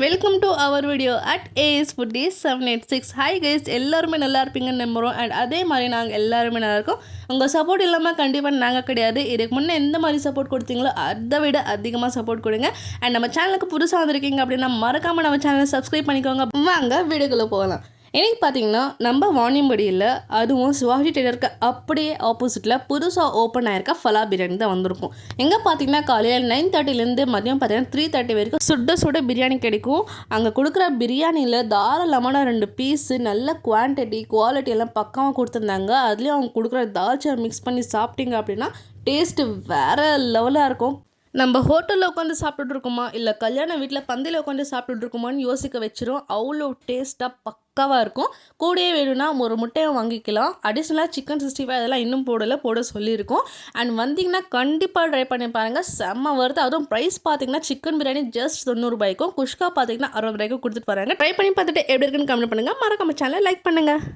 Welcome to our video at AS footy 786. Hi guys, எல்லாருமே நல்லா இருப்பீங்கன்னு நம்புகிறோம். அண்ட் அதே மாதிரி நாங்கள் எல்லாருமே நல்லா இருக்கோம். உங்கள் சப்போர்ட் இல்லாமல் கண்டிப்பாக நாங்கள் கிடையாது. இதுக்கு முன்னே எந்த மாதிரி சப்போர்ட் கொடுத்தீங்களோ அதை விட அதிகமாக சப்போர்ட் கொடுங்க. அண்ட் நம்ம சேனலுக்கு புதுசாக வந்திருக்கீங்க அப்படின்னா மறக்காமல் நம்ம சேனலை சப்ஸ்கிரைப் பண்ணிக்கோங்க. வாங்க வீடியோக்குள்ளே போகலாம். எனக்கு பார்த்தீங்கன்னா நம்ம வாணியம்படியில், அதுவும் சிவாஜி டெய்லருக்கு அப்படியே ஆப்போசிட்டில் புதுசாக ஓப்பன் ஆயிருக்க ஃபலா பிரியாணி தான் வந்திருக்கும். எங்கே பார்த்தீங்கன்னா காலையில் 9:30 மதியம் பார்த்தீங்கன்னா 3:30 வரைக்கும் சுட சுட பிரியாணி கிடைக்கும். அங்கே கொடுக்குற பிரியாணியில் தாராளமான 2 பீஸு நல்ல குவாலிட்டி எல்லாம் பக்கமாக கொடுத்துருந்தாங்க. அதுலேயும் அவங்க கொடுக்குற தால்ச்சா மிக்ஸ் பண்ணி சாப்பிட்டீங்க அப்படின்னா டேஸ்ட்டு வேறு லெவலாக இருக்கும். நம்ம ஹோட்டலில் உட்காந்து சாப்பிட்டுட்ருக்கோமா இல்லை கல்யாண வீட்டில் பந்தியில் உட்காந்து சாப்பிட்டுட்ருக்கோமான்னு யோசிக்க வச்சிரும். அவ்வளோ டேஸ்ட்டாக பக்காவாக இருக்கும். கூடயே வேணும்னா ஒரு முட்டையை வாங்கிக்கலாம். அடிஷ்னலாக சிக்கன் 65 அதெல்லாம் இன்னும் போட சொல்லியிருக்கோம். அண்ட் வந்தீங்கன்னா கண்டிப்பாக ட்ரை பண்ணி பாருங்கள், செம்ம வருது. அதுவும் ப்ரைஸ் பார்த்தீங்கன்னா சிக்கன் பிரியாணி ஜஸ்ட் 90 ரூபாய்க்கும், குஷ்கா பார்த்தீங்கன்னா 60 ரூபாய்க்கும் கொடுத்துட்டு வராங்க. ட்ரை பண்ணி பார்த்துட்டு எப்படி இருக்குன்னு கமெண்ட் பண்ணுங்கள். மறக்காம சேனலை லைக் பண்ணுங்கள்.